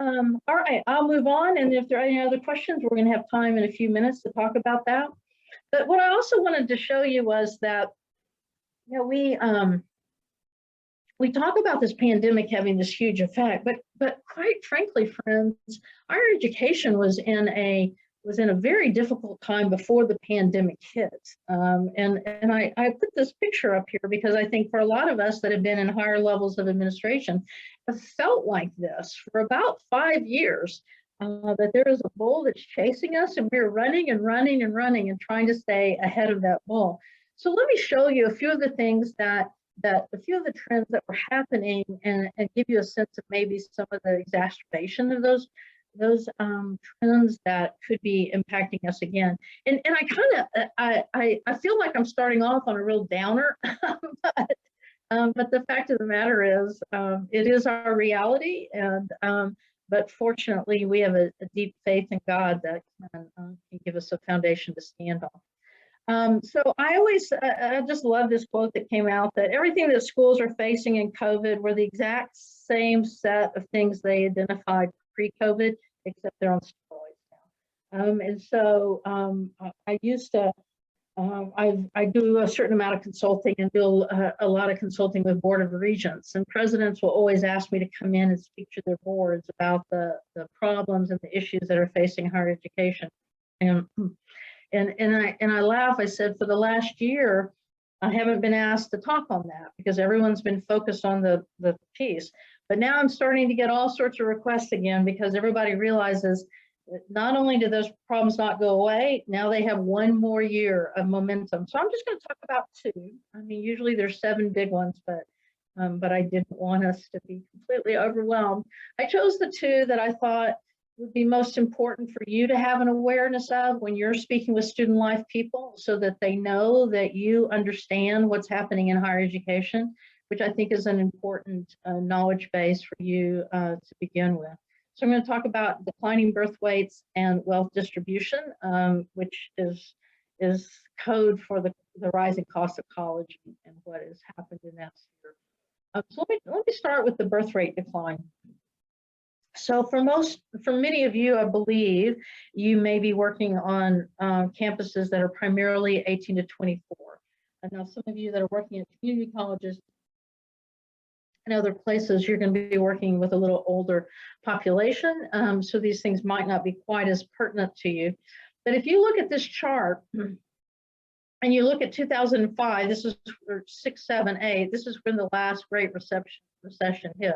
All right, I'll move on. And if there are any other questions, we're going to have time in a few minutes to talk about that. But what I also wanted to show you was that, we talk about this pandemic having this huge effect, but quite frankly, friends, higher education was in a very difficult time before the pandemic hit. And I put this picture up here because I think for a lot of us that have been in higher levels of administration, have felt like this for about 5 years, that there is a bull that's chasing us and we're running and running and running and trying to stay ahead of that bull. So let me show you a few of the things that a few of the trends that were happening, and give you a sense of maybe some of the exacerbation of those trends that could be impacting us again. And I kind of I feel like I'm starting off on a real downer, but the fact of the matter is, it is our reality, and but fortunately we have a deep faith in God that can give us a foundation to stand on. So I just love this quote that came out, that everything that schools are facing in COVID were the exact same set of things they identified pre-COVID, except they're on steroids now. And so I used to, I do a certain amount of consulting and do a lot of consulting with Board of Regents, and presidents will always ask me to come in and speak to their boards about the problems and the issues that are facing higher education. And I laugh. I said, for the last year, I haven't been asked to talk on that because everyone's been focused on the piece. But now I'm starting to get all sorts of requests again because everybody realizes that not only do those problems not go away, now they have one more year of momentum. So I'm just going to talk about two. I mean, usually there's 7 big ones, but I didn't want us to be completely overwhelmed. I chose the 2 that I thought would be most important for you to have an awareness of when you're speaking with student life people, so that they know that you understand what's happening in higher education, which I think is an important knowledge base for you to begin with. So I'm going to talk about declining birth weights and wealth distribution, which is code for the rising cost of college and what has happened in that sphere. So let me start with the birth rate decline. So for many of you, I believe you may be working on campuses that are primarily 18 to 24. And now some of you that are working at community colleges and other places, you're going to be working with a little older population. So these things might not be quite as pertinent to you. But if you look at this chart and you look at 2005, this is 6, 7, 8, this is when the last Great Recession hit.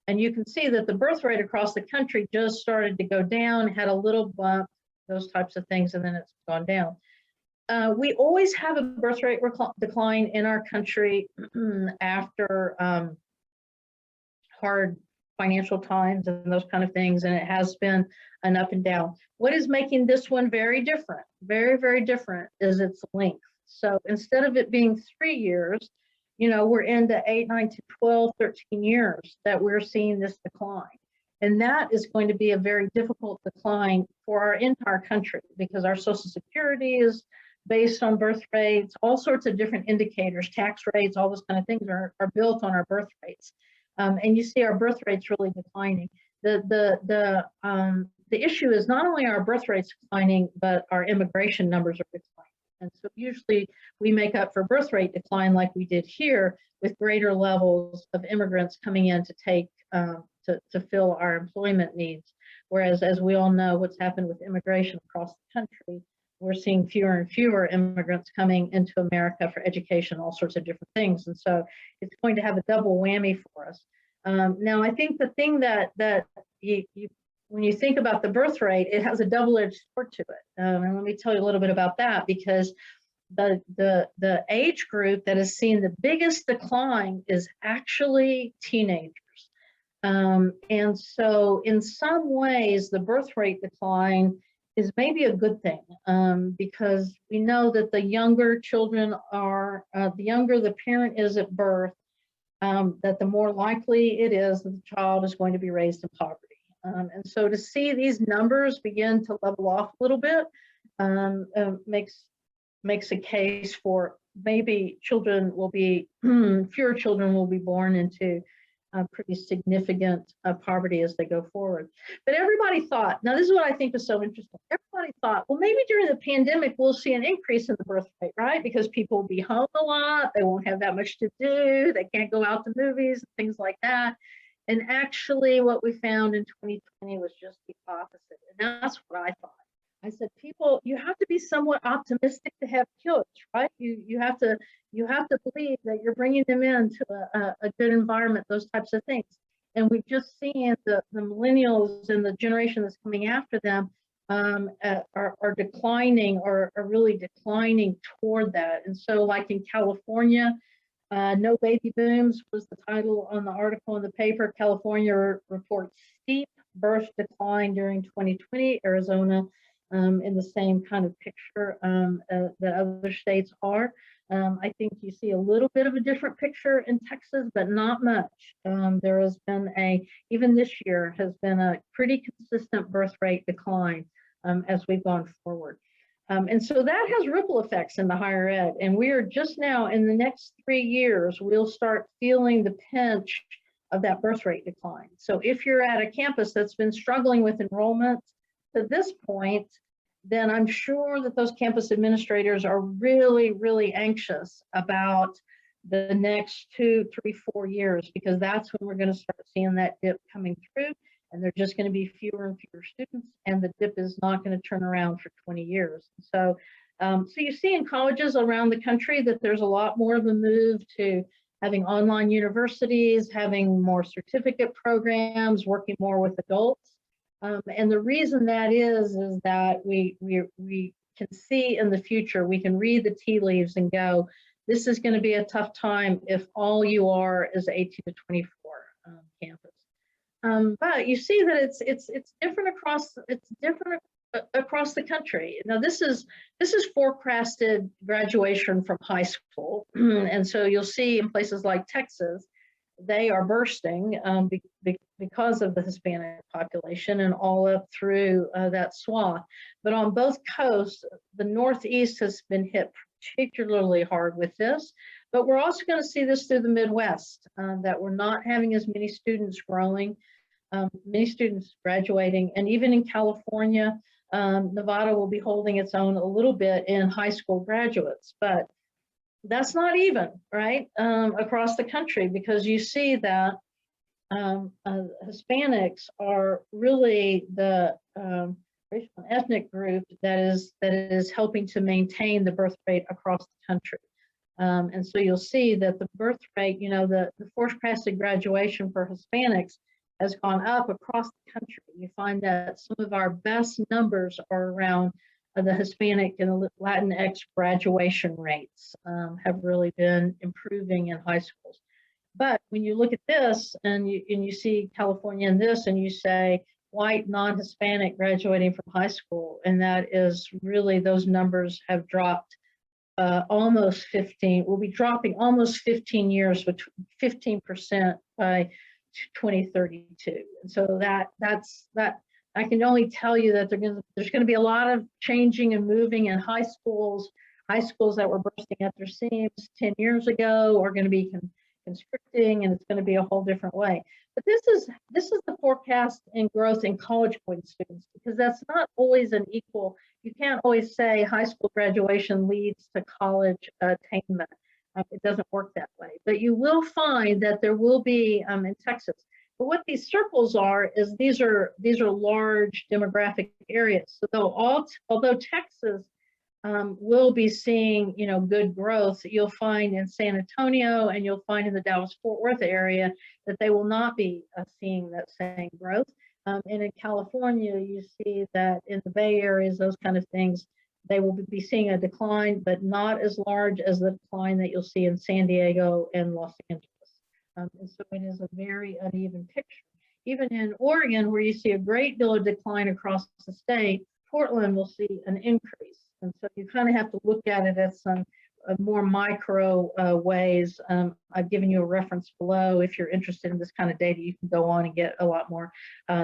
And you can see that the birth rate across the country just started to go down, had a little bump, those types of things, and then it's gone down. We always have a birth rate decline in our country after hard financial times and those kind of things, and it has been an up and down. What is making this one very different, very, very different, is its length. So instead of it being 3 years, we're into 8, 9, 10, 12, 13 years that we're seeing this decline. And that is going to be a very difficult decline for our entire country because our Social Security is based on birth rates, all sorts of different indicators, tax rates, all those kind of things are built on our birth rates. And you see our birth rates really declining. The issue is not only our birth rates declining, but our immigration numbers are declining. And so usually we make up for birth rate decline like we did here with greater levels of immigrants coming in to take to fill our employment needs. Whereas, as we all know, what's happened with immigration across the country, we're seeing fewer and fewer immigrants coming into America for education, all sorts of different things. And so it's going to have a double whammy for us. Now, I think the thing that when you think about the birth rate, it has a double-edged sword to it. And let me tell you a little bit about that, because the age group that has seen the biggest decline is actually teenagers. And so in some ways, the birth rate decline is maybe a good thing, because we know that the younger children are, the younger the parent is at birth, that the more likely it is that the child is going to be raised in poverty. And so to see these numbers begin to level off a little bit makes a case for maybe children will be, fewer children will be born into pretty significant poverty as they go forward. But everybody thought, now this is what I think is so interesting. Everybody thought, well, maybe during the pandemic, we'll see an increase in the birth rate, right? Because people will be home a lot, they won't have that much to do, they can't go out to movies, things like that. And actually what we found in 2020 was just the opposite. And that's what I thought. I said, people, you have to be somewhat optimistic to have kids, right? You have to believe that you're bringing them into a good environment, those types of things. And we've just seen the millennials and the generation that's coming after them are declining, or are really declining toward that. And so, like in California, no baby booms was the title on the article in the paper. California reports steep birth decline during 2020. Arizona in the same kind of picture that other states are. I think you see a little bit of a different picture in Texas, but not much. There has been even this year has been a pretty consistent birth rate decline as we've gone forward. And so that has ripple effects in the higher ed. And we are just now, in the next 3 years, we'll start feeling the pinch of that birth rate decline. So if you're at a campus that's been struggling with enrollment to this point, then I'm sure that those campus administrators are really, really anxious about the next 2, 3, 4 years, because that's when we're going to start seeing that dip coming through, and they're just going to be fewer and fewer students, and the dip is not going to turn around for 20 years. So, so you see in colleges around the country that there's a lot more of a move to having online universities, having more certificate programs, working more with adults. And the reason that is that we can see in the future, we can read the tea leaves and go, this is going to be a tough time if all you are is 18 to 24 campus. But you see that it's different across the country. Now this is forecasted graduation from high school, and so you'll see in places like Texas, they are bursting because of the Hispanic population and all up through that swath. But on both coasts, the Northeast has been hit particularly hard with this. But we're also going to see this through the Midwest, that we're not having as many students growing, many students graduating. And even in California, Nevada will be holding its own a little bit in high school graduates. But that's not even, right, across the country, because you see that Hispanics are really the racial and ethnic group that is helping to maintain the birth rate across the country. And so you'll see that the birth rate, the forecasted graduation for Hispanics has gone up across the country. You find that some of our best numbers are around the Hispanic and the Latinx graduation rates have really been improving in high schools. But when you look at this and you see California in this, and you say white non-Hispanic graduating from high school, and that is really, those numbers have dropped almost 15, will be dropping almost 15 years, with 15% by 2032. And so that's I can only tell you that there's going to be a lot of changing and moving in high schools. High schools that were bursting at their seams 10 years ago are going to be constricting, and it's going to be a whole different way. But this is the forecast in growth in college-going students, because that's not always an equal. You can't always say high school graduation leads to college attainment. It doesn't work that way. But you will find that there will be in Texas. But what these circles are is these are large demographic areas. So although Texas will be seeing good growth, you'll find in San Antonio and you'll find in the Dallas-Fort Worth area that they will not be seeing that same growth. And in California, you see that in the Bay areas, those kind of things, they will be seeing a decline, but not as large as the decline that you'll see in San Diego and Los Angeles. And so it is a very uneven picture. Even in Oregon, where you see a great deal of decline across the state, Portland will see an increase. And so you kind of have to look at it as some more micro ways. I've given you a reference below. If you're interested in this kind of data, you can go on and get a lot more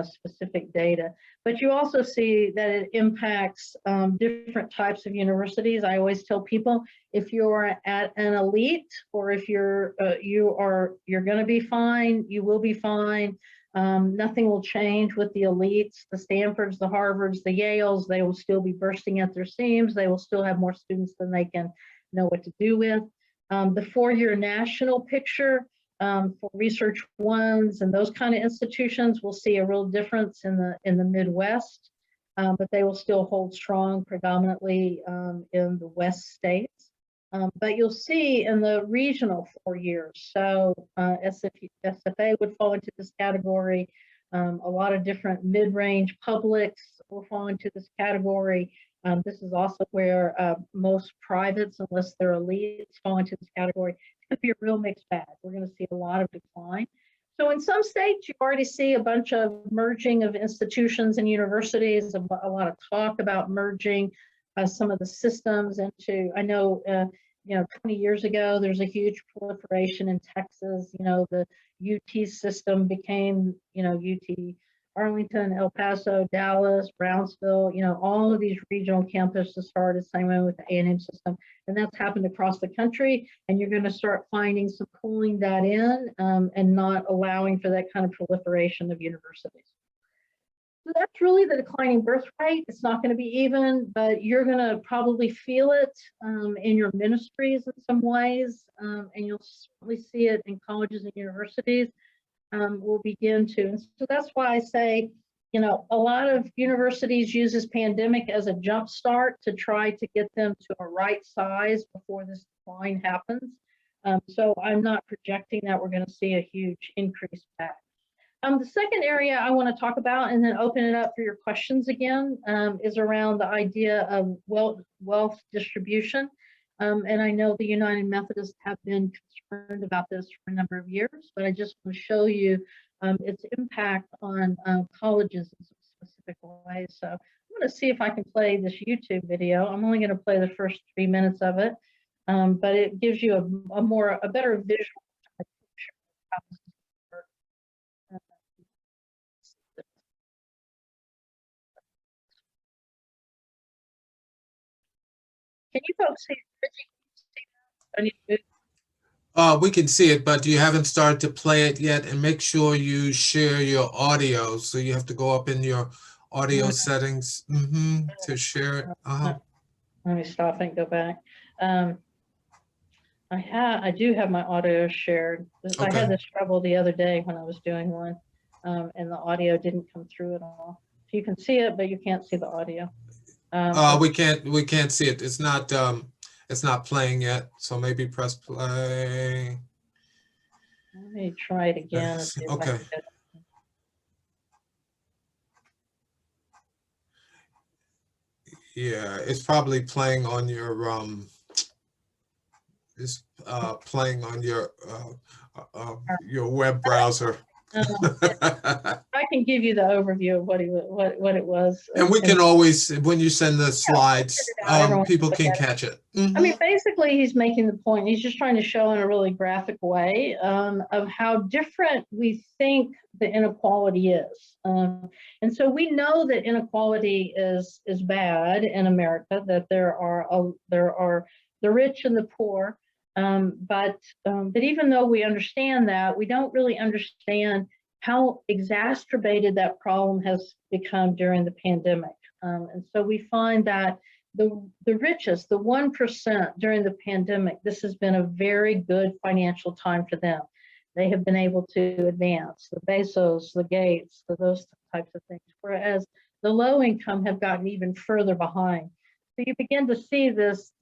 specific data. But you also see that it impacts different types of universities. I always tell people, if you're at an elite, or if you're going to be fine, you will be fine. Nothing will change with the elites, the Stanfords, the Harvards, the Yales. They will still be bursting at their seams. They will still have more students than they can know what to do with. The four-year national picture for research ones and those kind of institutions, will see a real difference in the Midwest, but they will still hold strong predominantly in the West states. But you'll see in the regional 4 years, so SFA would fall into this category. A lot of different mid-range publics will fall into this category. This is also where most privates, unless they're elites, fall into this category. It's going to be a real mixed bag. We're going to see a lot of decline. So in some states, you already see a bunch of merging of institutions and universities, a lot of talk about merging some of the systems into, I know, 20 years ago, there's a huge proliferation in Texas. The UT system became, UT Arlington, El Paso, Dallas, Brownsville, all of these regional campuses started, same way with the A&M system. And that's happened across the country. And you're going to start finding some pulling that in and not allowing for that kind of proliferation of universities. So that's really the declining birth rate. It's not going to be even, but you're going to probably feel it in your ministries in some ways. And you'll certainly see it in colleges and universities. Will begin to. And so that's why I say, a lot of universities use this pandemic as a jump start to try to get them to a right size before this decline happens. So I'm not projecting that we're going to see a huge increase back. The second area I want to talk about, and then open it up for your questions again, is around the idea of wealth distribution. And I know the United Methodists have been concerned about this for a number of years, but I just want to show you its impact on colleges in some specific ways. So I'm going to see if I can play this YouTube video. I'm only going to play the first 3 minutes of it, but it gives you a better visual picture of how this works. Can you folks see? I need to move. We can see it, but you haven't started to play it yet. And make sure you share your audio. So you have to go up in your audio settings to share it. Let me stop and go back. I do have my audio shared. I had this trouble the other day when I was doing one, and the audio didn't come through at all. So you can see it, but you can't see the audio. We can't see it. It's not playing yet. So maybe press play. Let me try it again. Okay. Yeah, it's probably playing on your playing on your web browser. I can give you the overview of what it was. And we can always, when you send the slides, people can catch it. I mean, basically, he's making the point. He's just trying to show in a really graphic way of how different we think the inequality is. And so we know that inequality is bad in America, that there are the rich and the poor. But even though we understand that, we don't really understand how exacerbated that problem has become during the pandemic. And so we find that the richest, the 1% during the pandemic, this has been a very good financial time for them. They have been able to advance, the Bezos, the Gates, those types of things, whereas the low income have gotten even further behind. So you begin to see this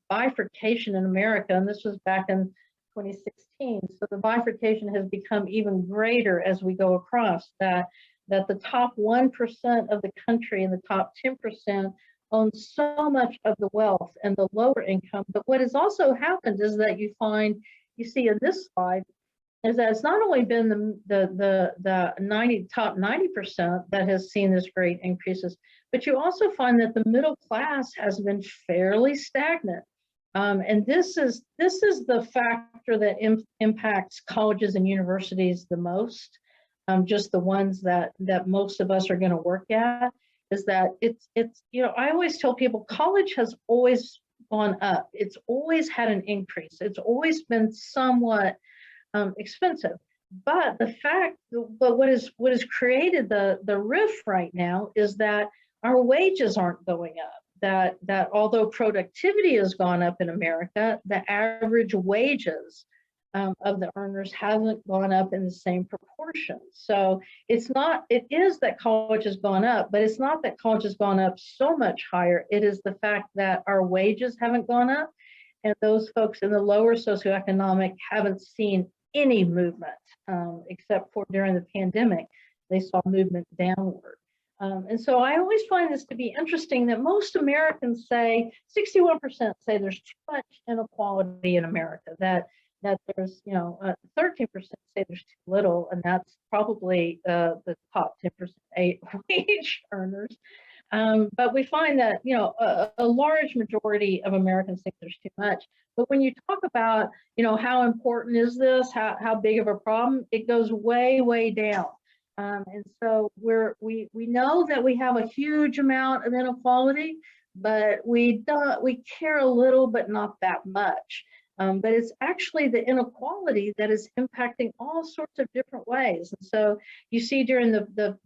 bifurcation in America, and this was back in 2016. So the bifurcation has become even greater as we go across, that the top 1% of the country and the top 10% own so much of the wealth and the lower income. But what has also happened is that you see in this slide, is that it's not only been the top 90% that has seen this great increases, but you also find that the middle class has been fairly stagnant. And this is the factor that impacts colleges and universities the most. Just the ones that most of us are going to work at, is that it's I always tell people college has always gone up. It's always had an increase. It's always been somewhat expensive. But what has created the rift right now is that our wages aren't going up. That although productivity has gone up in America, the average wages of the earners hasn't gone up in the same proportion. So it is that college has gone up, but it's not that college has gone up so much higher. It is the fact that our wages haven't gone up, and those folks in the lower socioeconomic haven't seen any movement, except for during the pandemic, they saw movement downward. And so I always find this to be interesting that most Americans say, 61% say there's too much inequality in America, that there's, 13% say there's too little, and that's probably the top 10% wage earners. But we find that, a large majority of Americans think there's too much. But when you talk about, how important is this, how big of a problem, it goes way, way down. And so we know that we have a huge amount of inequality, but we care a little, but not that much. But it's actually the inequality that is impacting all sorts of different ways. And so you see during the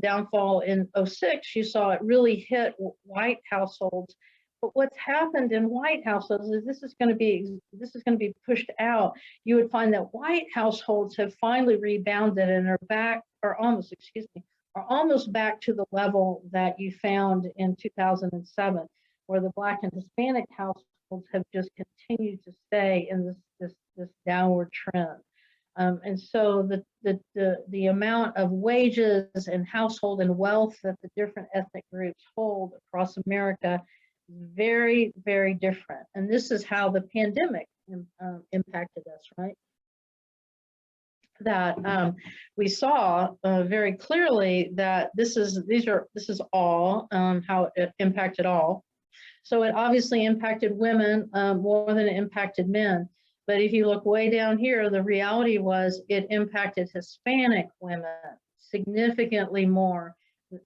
downfall in '06, you saw it really hit white households. But what's happened in white households is this is going to be pushed out. You would find that white households have finally rebounded and are almost back to the level that you found in 2007, where the Black and Hispanic households have just continued to stay in this downward trend. And so the amount of wages and household and wealth that the different ethnic groups hold across America is very, very different. And this is how the pandemic impacted us, right? That we saw very clearly that this is all how it impacted all. So it obviously impacted women more than it impacted men. But if you look way down here, the reality was it impacted Hispanic women significantly more,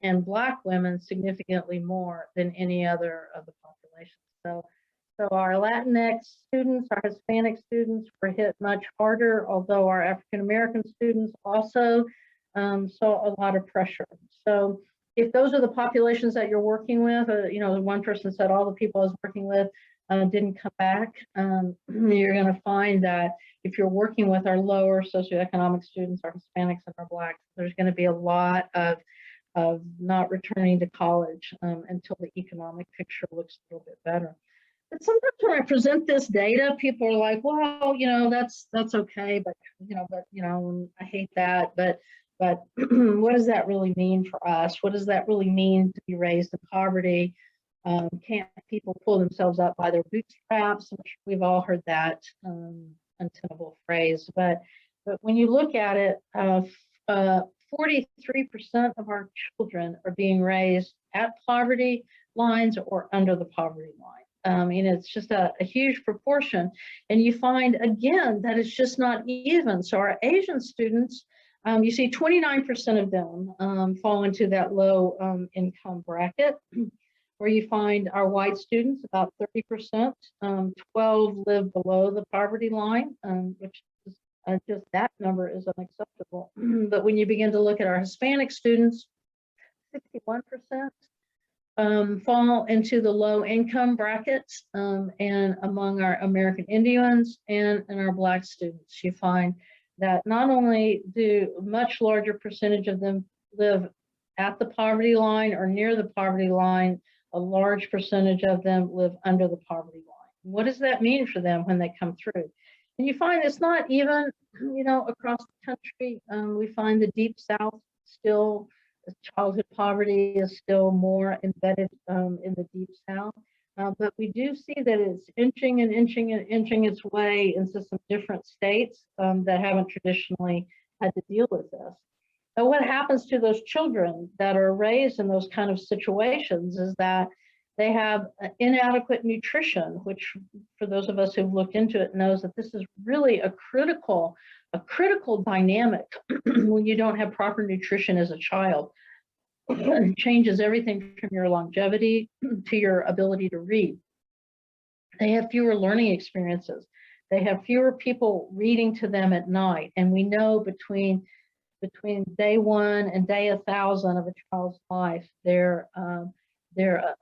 and Black women significantly more than any other of the population. So our Latinx students, our Hispanic students were hit much harder, although our African American students also saw a lot of pressure. So if those are the populations that you're working with, one person said all the people I was working with didn't come back, you're going to find that if you're working with our lower socioeconomic students, our Hispanics and our Blacks, there's going to be a lot of not returning to college until the economic picture looks a little bit better. But sometimes when I present this data, people are like, well, that's okay, but I hate that, but what does that really mean for us? What does that really mean to be raised in poverty? Can't people pull themselves up by their bootstraps? I'm sure we've all heard that untenable phrase. But when you look at it, 43% of our children are being raised at poverty lines or under the poverty line. It's just a huge proportion. And you find, again, that it's just not even. So our Asian students, you see 29% of them fall into that low income bracket, where you find our white students, about 30%, 12 live below the poverty line, which is just that number is unacceptable. But when you begin to look at our Hispanic students, 61% fall into the low income brackets, and among our American Indians and our Black students, you find that not only do a much larger percentage of them live at the poverty line or near the poverty line, a large percentage of them live under the poverty line. What does that mean for them when they come through? And you find it's not even, across the country. We find the Deep South still, childhood poverty is still more embedded in the Deep South. But we do see that it's inching its way into some different states that haven't traditionally had to deal with this. But what happens to those children that are raised in those kind of situations is that They have inadequate nutrition, which for those of us who've looked into it knows that this is really a critical dynamic when you don't have proper nutrition as a child. It changes everything from your longevity to your ability to read. They have fewer learning experiences. They have fewer people reading to them at night. And we know between day 1 and day 1,000 of a child's life, their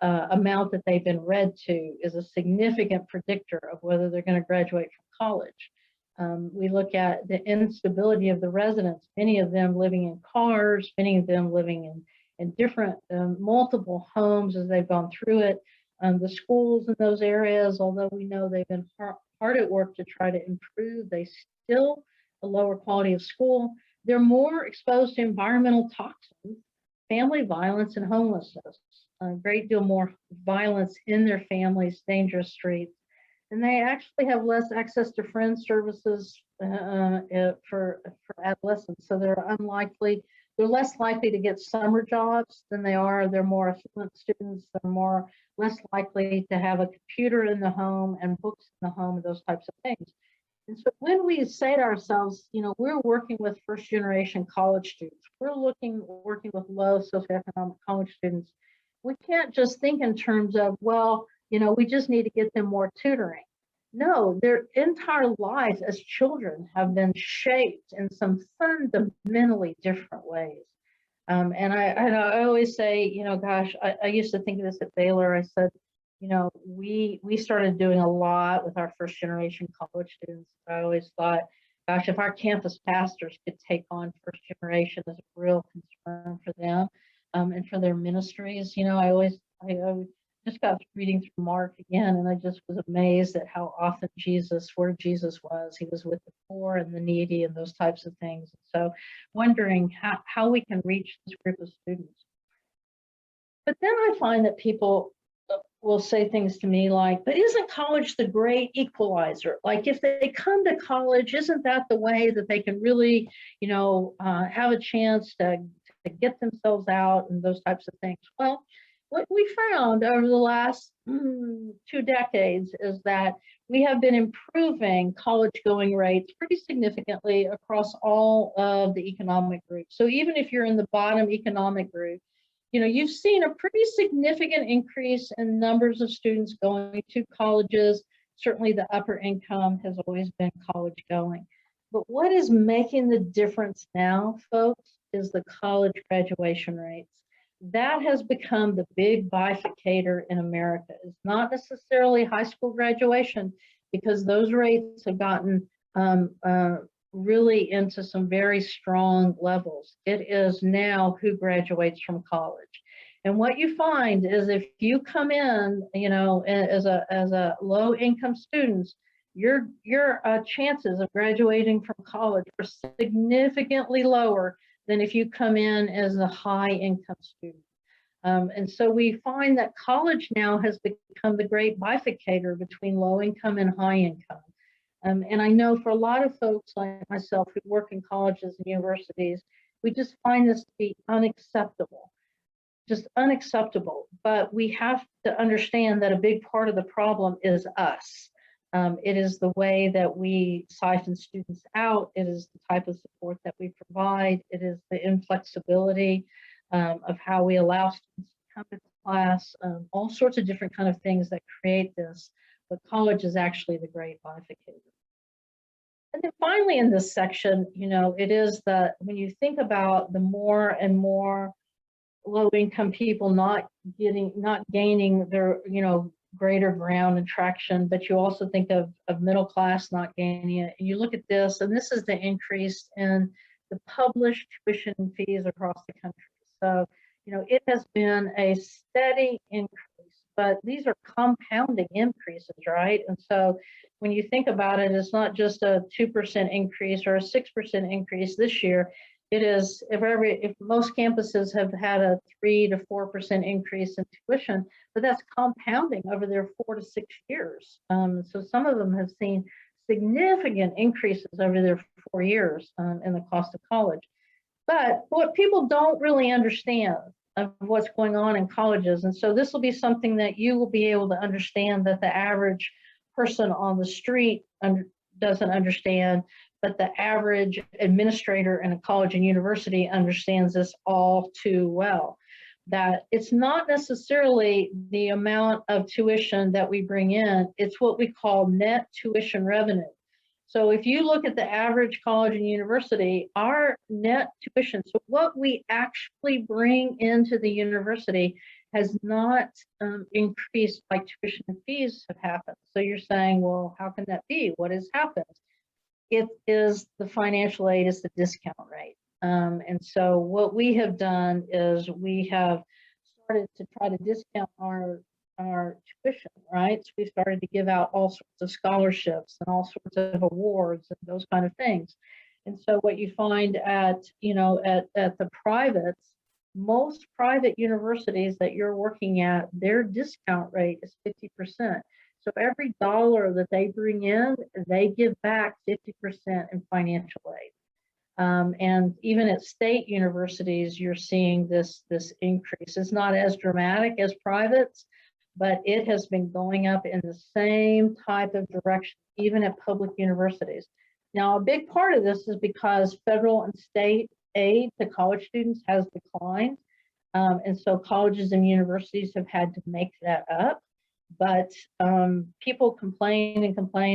amount that they've been read to is a significant predictor of whether they're going to graduate from college. We look at the instability of the residents, many of them living in cars, many of them living in different multiple homes as they've gone through it. The schools in those areas, although we know they've been hard at work to try to improve, they still a lower quality of school. They're more exposed to environmental toxins, family violence, and homelessness. A great deal more violence in their families, dangerous streets. And they actually have less access to friend services for adolescents. So they're less likely to get summer jobs than they're more affluent students. They're less likely to have a computer in the home and books in the home and those types of things. And so when we say to ourselves, we're working with first generation college students, we're working with low socioeconomic college students, we can't just think in terms of, we just need to get them more tutoring. No, their entire lives as children have been shaped in some fundamentally different ways. And I always say, gosh, I used to think of this at Baylor. I said, we started doing a lot with our first generation college students. I always thought, gosh, if our campus pastors could take on first generation as a real concern for them and for their ministries, I just got reading through Mark again, and I just was amazed at how often where Jesus was. He was with the poor and the needy and those types of things. So wondering how we can reach this group of students. But then I find that people will say things to me like, but isn't college the great equalizer? Like if they come to college, isn't that the way that they can really, have a chance to get themselves out and those types of things? Well, what we found over the last 2 decades is that we have been improving college going rates pretty significantly across all of the economic groups. So even if you're in the bottom economic group, you've seen a pretty significant increase in numbers of students going to colleges. Certainly the upper income has always been college going. But what is making the difference now, folks, is the college graduation rates. That has become the big bifurcator in America. It's not necessarily high school graduation, because those rates have gotten really into some very strong levels. It is now who graduates from college. And what you find is if you come in, as a low income student, your chances of graduating from college are significantly lower than if you come in as a high income student. And so we find that college now has become the great bifurcator between low income and high income. And I know for a lot of folks like myself who work in colleges and universities, we just find this to be unacceptable, just unacceptable. But we have to understand that a big part of the problem is us. It is the way that we siphon students out. It is the type of support that we provide. It is the inflexibility of how we allow students to come to class, all sorts of different kind of things that create this. But college is actually the great bifurcator. And then finally in this section, it is that when you think about the more and more low-income people not gaining their, greater ground and traction, but you also think of middle class not gaining it. And you look at this, and this is the increase in the published tuition fees across the country. So, it has been a steady increase, but these are compounding increases, right? And so when you think about it, it's not just a 2% increase or a 6% increase this year. It is, if most campuses have had a 3 to 4% increase in tuition, but that's compounding over their 4 to 6 years. So some of them have seen significant increases over their 4 years in the cost of college. But what people don't really understand of what's going on in colleges. And so this will be something that you will be able to understand that the average person on the street doesn't understand, but the average administrator in a college and university understands this all too well. That it's not necessarily the amount of tuition that we bring in, it's what we call net tuition revenue. So if you look at the average college and university, our net tuition, so what we actually bring into the university has not increased like tuition and fees have happened. So you're saying, well, how can that be? What has happened? It is the financial aid is the discount rate. And so what we have done is we have started to try to discount our tuition, right? So we started to give out all sorts of scholarships and all sorts of awards and those kind of things. And so what you find at, at the privates, most private universities that you're working at, their discount rate is 50%. So every dollar that they bring in, they give back 50% in financial aid. And even at state universities, you're seeing this increase. It's not as dramatic as privates, but it has been going up in the same type of direction, even at public universities. Now, a big part of this is because federal and state aid to college students has declined. And so colleges and universities have had to make that up. But people complain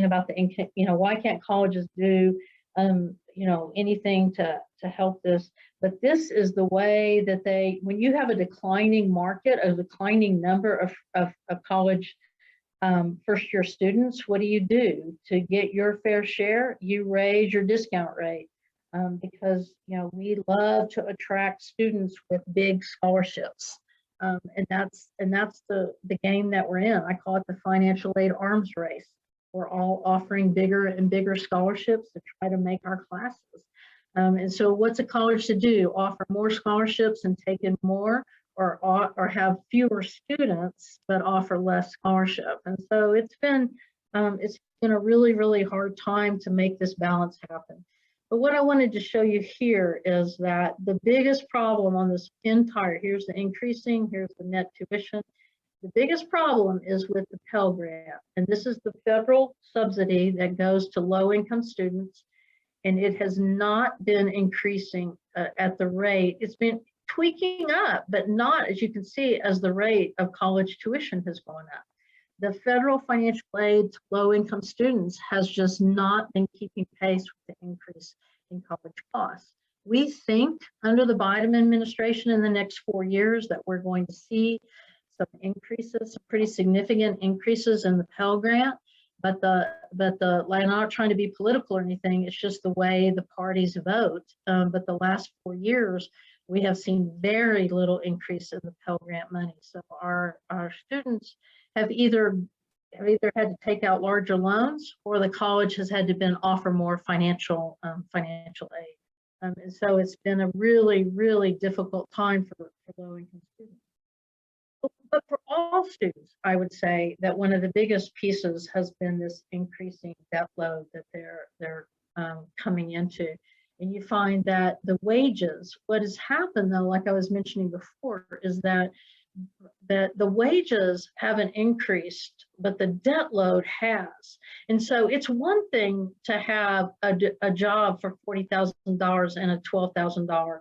about the, why can't colleges do, anything to help this? But this is the way that when you have a declining market, a declining number of college first year students, what do you do to get your fair share? You raise your discount rate because, we love to attract students with big scholarships. And that's the game that we're in. I call it the financial aid arms race. We're all offering bigger and bigger scholarships to try to make our classes. And so what's a college to do? Offer more scholarships and take in more, or have fewer students but offer less scholarship. And so it's been a really, really hard time to make this balance happen. But what I wanted to show you here is that the biggest problem on this here's the increasing, here's the net tuition. The biggest problem is with the Pell Grant. And this is the federal subsidy that goes to low-income students. And it has not been increasing at the rate. It's been tweaking up, but not, as you can see, as the rate of college tuition has gone up. The federal financial aid to low-income students has just not been keeping pace with the increase in college costs. We think under the Biden administration in the next 4 years that we're going to see some increases, some pretty significant increases in the Pell Grant, but I'm not trying to be political or anything, it's just the way the parties vote. But the last 4 years, we have seen very little increase in the Pell Grant money. So our students have either had to take out larger loans, or the college has had to offer more financial aid. And so it's been a really, really difficult time for low-income students. But for all students, I would say that one of the biggest pieces has been this increasing debt load that they're coming into. And you find that the wages, what has happened though, like I was mentioning before, is that the wages haven't increased, but the debt load has. And so it's one thing to have a job for $40,000 and a $12,000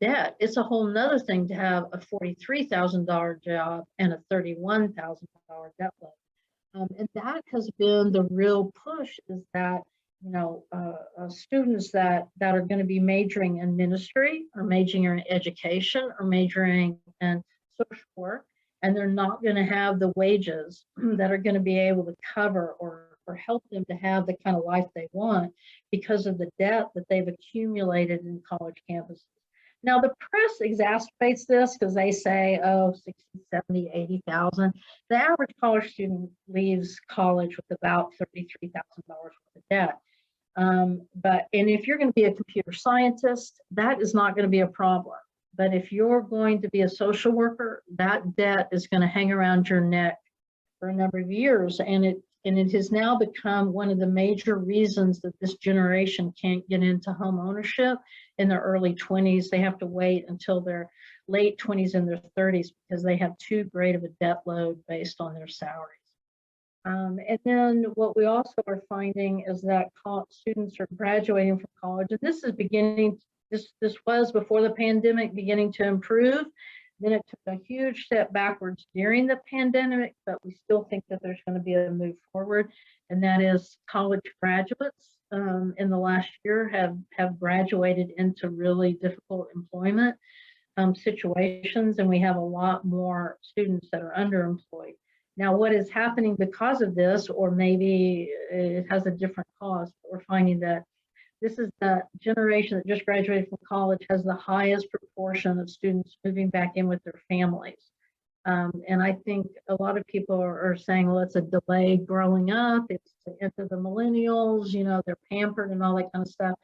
debt. It's a whole nother thing to have a $43,000 job and a $31,000 debt load. And that has been the real push, is that students that are going to be majoring in ministry, or majoring in education, or majoring in social work, and they're not going to have the wages that are going to be able to cover or help them to have the kind of life they want because of the debt that they've accumulated in college campuses. Now, the press exacerbates this because they say, oh, 60, 70, 80,000. The average college student leaves college with about $33,000 worth of debt. And if you're going to be a computer scientist, that is not going to be a problem. But if you're going to be a social worker, that debt is going to hang around your neck for a number of years. And it has now become one of the major reasons that this generation can't get into home ownership in their early 20s. They have to wait until they're late 20s and their 30s because they have too great of a debt load based on their salaries. And then what we also are finding is that students are graduating from college, and this is beginning, this was before the pandemic, beginning to improve. Then it took a huge step backwards during the pandemic, but we still think that there's going to be a move forward, and that is college graduates in the last year have graduated into really difficult employment situations, and we have a lot more students that are underemployed. Now, what is happening because of this, or maybe it has a different cause, but we're finding that this is the generation that just graduated from college has the highest proportion of students moving back in with their families. And I think a lot of people are saying, well, it's a delay growing up. It's into the millennials, you know, they're pampered and all that kind of stuff.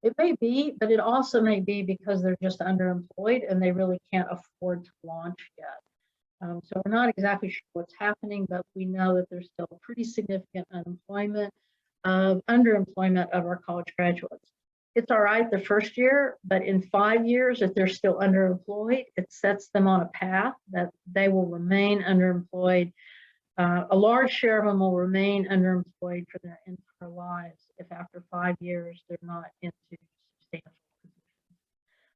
It may be, but it also may be because they're just underemployed and they really can't afford to launch yet. So we're not exactly sure what's happening, but we know that there's still pretty significant underemployment of our college graduates. It's all right the first year, but in 5 years, if they're still underemployed, it sets them on a path that they will remain underemployed. A large share of them will remain underemployed for their entire lives if after 5 years they're not into substantial